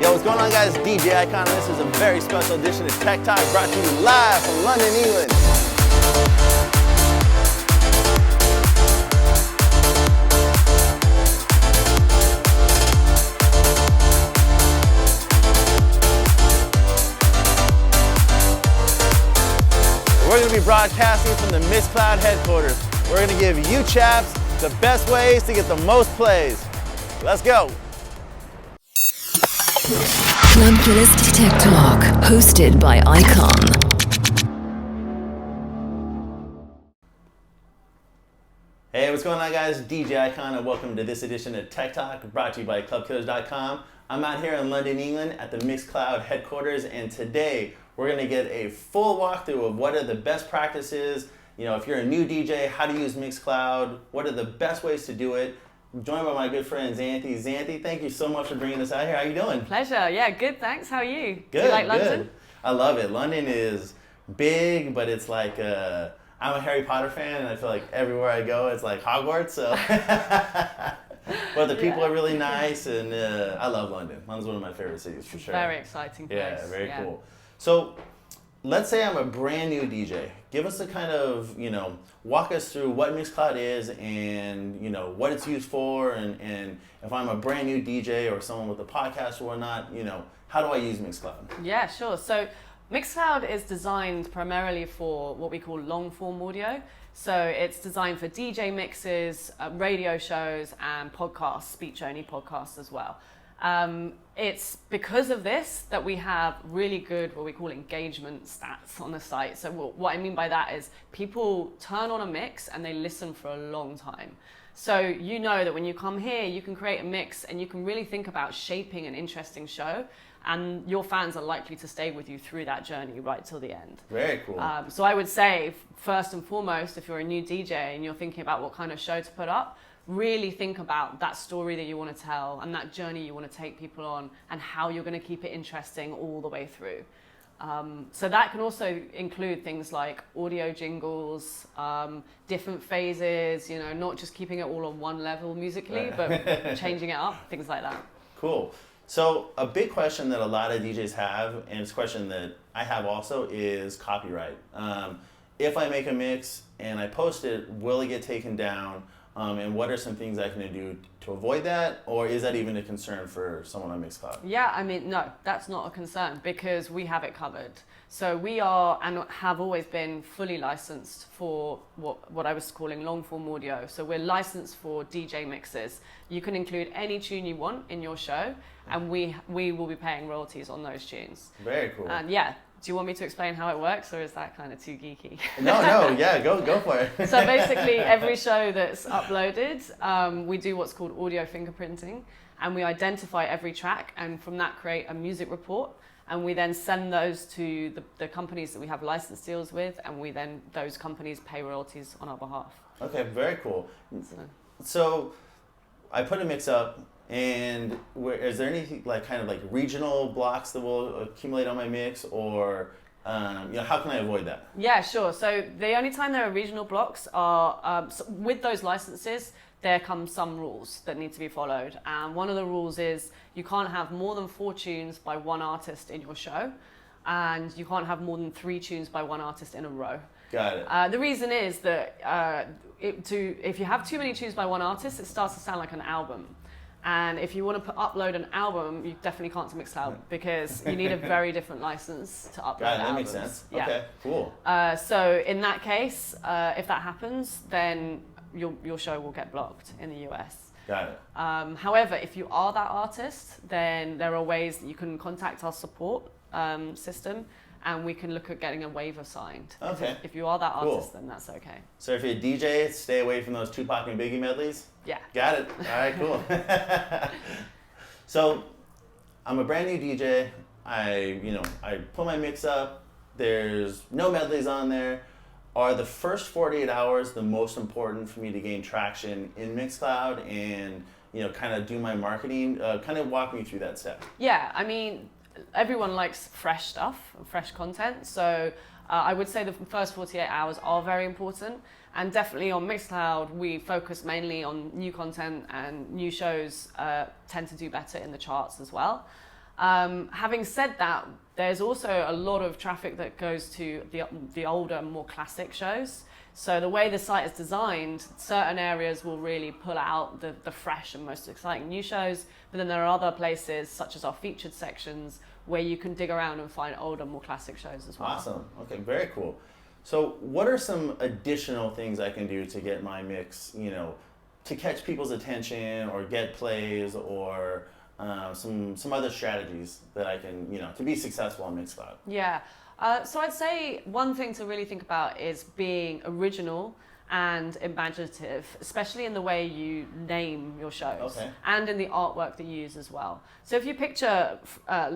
Yo, what's going on, guys? DJ Icon. This is a very special edition of Tech Talk brought to you live from London, England. We're going to be broadcasting from the Mixcloud headquarters. We're going to give you chaps the best ways to get the most plays. Let's go. Club Tech Talk, hosted by Icon. Hey, what's going on, guys? DJ Icon, and welcome to this edition of Tech Talk, brought to you by ClubKillers.com. I'm out here in London, England, at the Mixcloud headquarters, and today we're going to get a full walkthrough of what are the best practices. You know, if you're a new DJ, how to use Mixcloud, what are the best ways to do it. I'm joined by my good friend Xanthi. Xanthi, thank you so much for bringing us out here. How you doing? Pleasure. Yeah, good. Thanks. How are you? Good. Do you like London? Good. I love it. London is big, but it's like I'm a Harry Potter fan, and I feel like everywhere I go, it's like Hogwarts. So, but the people are really nice, and I love London. London's one of my favorite cities for sure. Very exciting place. Yeah, very cool. So, let's say I'm a brand new DJ. Give us a kind of, walk us through what Mixcloud is and, what it's used for. And if I'm a brand new DJ or someone with a podcast or whatnot, how do I use Mixcloud? Yeah, sure. So Mixcloud is designed primarily for what we call long form audio. So it's designed for DJ mixes, radio shows, and podcasts, speech only podcasts as well. It's because of this that we have really good, what we call engagement stats on the site. So what I mean by that is people turn on a mix and they listen for a long time. So you know that when you come here, you can create a mix and you can really think about shaping an interesting show, and your fans are likely to stay with you through that journey right till the end. Very cool. So I would say, first and foremost, if you're a new DJ and you're thinking about what kind of show to put up, really think about that story that you want to tell and that journey you want to take people on and how you're going to keep it interesting all the way through. So that can also include things like audio jingles, different phases, not just keeping it all on one level musically, but changing it up, things like that. Cool. So a big question that a lot of DJs have, and it's a question that I have also, is copyright. If I make a mix and I post it, will it get taken down? And what are some things I can do to avoid that? Or is that even a concern for someone on Mixcloud? Yeah, no, that's not a concern because we have it covered. So we are and have always been fully licensed for what I was calling long form audio. So we're licensed for DJ mixes. You can include any tune you want in your show, and we will be paying royalties on those tunes. Very cool. And yeah. Do you want me to explain how it works, or is that kind of too geeky? No, yeah, go for it. So basically, every show that's uploaded, we do what's called audio fingerprinting, and we identify every track, and from that create a music report, and we then send those to the companies that we have license deals with, and those companies pay royalties on our behalf. Okay, very cool. So I put a mix up. And is there any kind of regional blocks that will accumulate on my mix, or how can I avoid that? Yeah, sure. So the only time there are regional blocks are with those licenses. There come some rules that need to be followed, and one of the rules is you can't have more than 4 tunes by one artist in your show, and you can't have more than 3 tunes by one artist in a row. Got it. The reason is that if you have too many tunes by one artist, it starts to sound like an album. And if you want to upload an album, you definitely can't to Mixcloud because you need a very different license to upload albums. That makes sense. Yeah. Okay, cool. So in that case, if that happens, then your show will get blocked in the US. Got it. However, if you are that artist, then there are ways that you can contact our support system, and we can look at getting a waiver signed. Okay. If you are that artist, then that's okay. So if you're a DJ, stay away from those Tupac and Biggie medleys? Yeah. Got it. All right, cool. So I'm a brand new DJ. I put my mix up. There's no medleys on there. Are the first 48 hours the most important for me to gain traction in Mixcloud and, kind of do my marketing? Kind of walk me through that step. Yeah, everyone likes fresh stuff, fresh content. So I would say the first 48 hours are very important. And definitely on Mixcloud, we focus mainly on new content, and new shows tend to do better in the charts as well. Having said that, there's also a lot of traffic that goes to the older, more classic shows. So the way the site is designed, certain areas will really pull out the fresh and most exciting new shows, but then there are other places, such as our featured sections, where you can dig around and find older, more classic shows as well. Awesome. Okay, very cool. So what are some additional things I can do to get my mix, to catch people's attention or get plays or some other strategies that I can, to be successful on Mixcloud? Yeah. So I'd say one thing to really think about is being original and imaginative, especially in the way you name your shows and in the artwork that you use as well. So if you picture,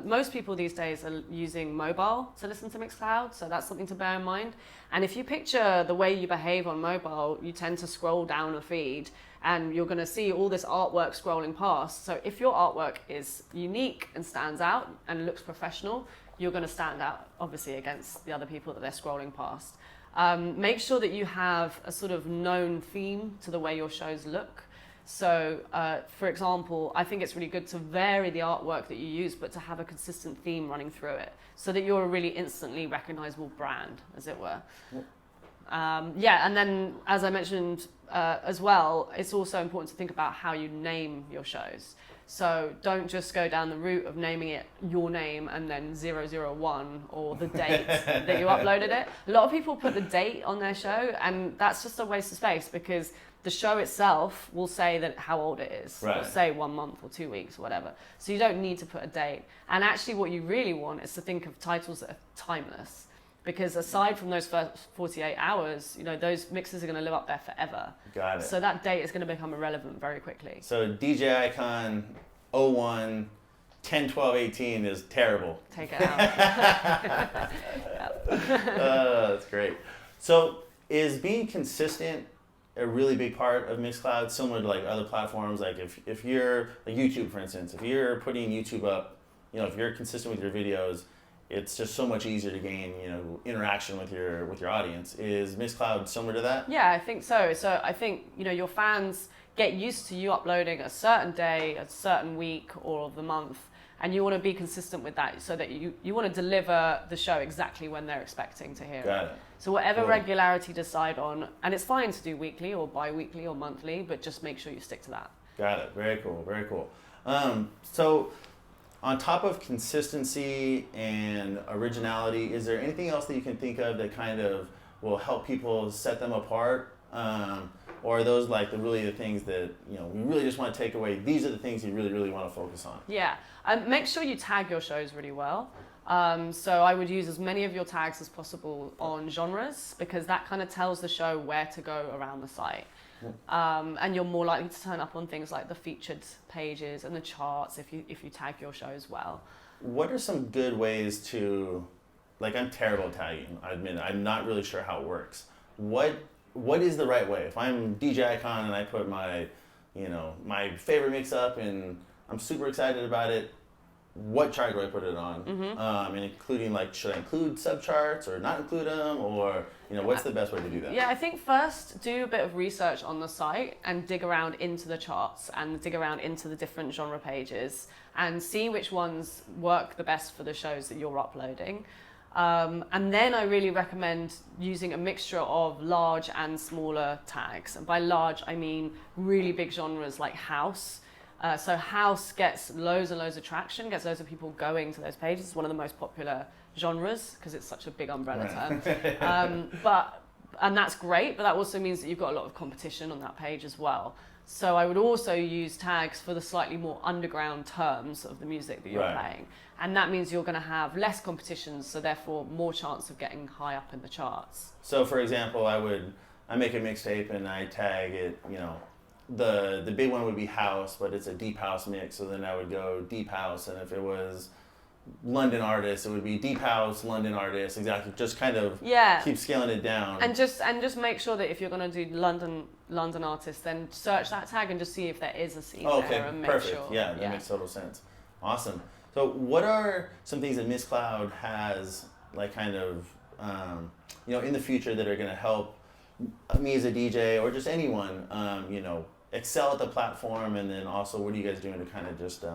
most people these days are using mobile to listen to Mixcloud, so that's something to bear in mind. And if you picture the way you behave on mobile, you tend to scroll down a feed and you're going to see all this artwork scrolling past. So if your artwork is unique and stands out and looks professional, you're going to stand out, obviously, against the other people that they're scrolling past. Make sure that you have a sort of known theme to the way your shows look. So, for example, I think it's really good to vary the artwork that you use, but to have a consistent theme running through it, so that you're a really instantly recognizable brand, as it were. And then, as I mentioned as well, it's also important to think about how you name your shows. So don't just go down the route of naming it your name and then 001 or the date that you uploaded it. A lot of people put the date on their show, and that's just a waste of space because the show itself will say that how old it is. Right. It'll say 1 month or 2 weeks or whatever. So you don't need to put a date. And actually what you really want is to think of titles that are timeless. Because aside from those first 48 hours, those mixes are going to live up there forever. Got it. So that date is going to become irrelevant very quickly. So DJ Icon 01 10/12/18 is terrible. Take it out. That's great. So is being consistent a really big part of Mixcloud, similar to like other platforms? Like if you're like YouTube, for instance, if you're putting YouTube up, if you're consistent with your videos, it's just so much easier to gain, interaction with your audience. Is Mixcloud similar to that? Yeah, I think so. So I think, your fans get used to you uploading a certain day, a certain week, or of the month, and you want to be consistent with that so that you want to deliver the show exactly when they're expecting to hear Got it. it. So whatever Cool. regularity decide on, and it's fine to do weekly or bi-weekly or monthly, but just make sure you stick to that. Got it. Very cool. Very cool. So on top of consistency and originality, is there anything else that you can think of that kind of will help people set them apart? Or are those like the things that, we really just want to take away? These are the things you really, really want to focus on. Yeah. Make sure you tag your shows really well. So I would use as many of your tags as possible on genres, because that kind of tells the show where to go around the site. And you're more likely to turn up on things like the featured pages and the charts if you tag your show as well. What are some good ways to, like, I'm terrible at tagging, I admit it. I'm not really sure how it works. What is the right way? If I'm DJ Icon and I put my, my favorite mix up and I'm super excited about it, what chart do I put it on? And including, like, should I include subcharts or not include them, or what's the best way to do that? Yeah, I think first do a bit of research on the site and dig around into the charts and dig around into the different genre pages and see which ones work the best for the shows that you're uploading. And then I really recommend using a mixture of large and smaller tags. And by large, I mean really big genres like house. So house gets loads and loads of traction, gets loads of people going to those pages. It's one of the most popular genres because it's such a big umbrella term. And that's great, but that also means that you've got a lot of competition on that page as well. So I would also use tags for the slightly more underground terms of the music that you're playing. And that means you're going to have less competition, so therefore more chance of getting high up in the charts. So for example, I make a mixtape and I tag it, the big one would be house, but it's a deep house mix, so then I would go deep house, and if it was London artists, it would be deep house, London artists, exactly, just kind of keep scaling it down. And just make sure that if you're going to do London artists, then search that tag and just see if there is a scene there and make perfect. sure. Yeah, that makes total sense. Awesome. So what are some things that Mixcloud has, like, kind of, in the future that are going to help me as a DJ or just anyone, excel at the platform? And then also, what are you guys doing to kind of just,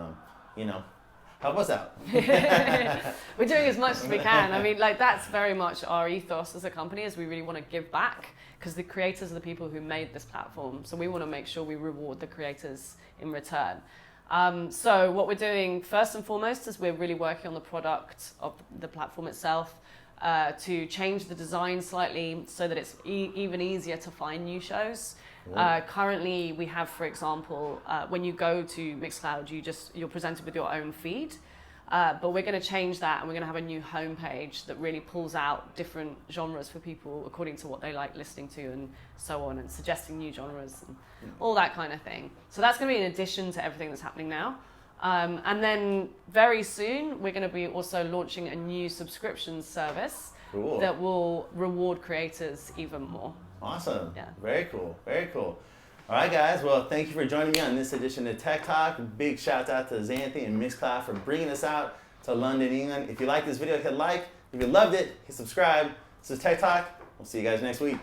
Help us out. We're doing as much as we can. I mean, like that's very much our ethos as a company is we really want to give back because the creators are the people who made this platform. So we want to make sure we reward the creators in return. So what we're doing first and foremost is we're really working on the product of the platform itself to change the design slightly so that it's even easier to find new shows. Currently, we have, for example, when you go to Mixcloud, you're presented with your own feed. But we're going to change that, and we're going to have a new homepage that really pulls out different genres for people according to what they like listening to, and so on, and suggesting new genres and all that kind of thing. So that's going to be in addition to everything that's happening now. And then very soon, we're going to be also launching a new subscription service that will reward creators even more. Awesome. Yeah. Very cool. Very cool. All right, guys. Well, thank you for joining me on this edition of Tech Talk. Big shout out to Xanthi and Mixcloud for bringing us out to London, England. If you like this video, hit like. If you loved it, hit subscribe. This is Tech Talk. We'll see you guys next week.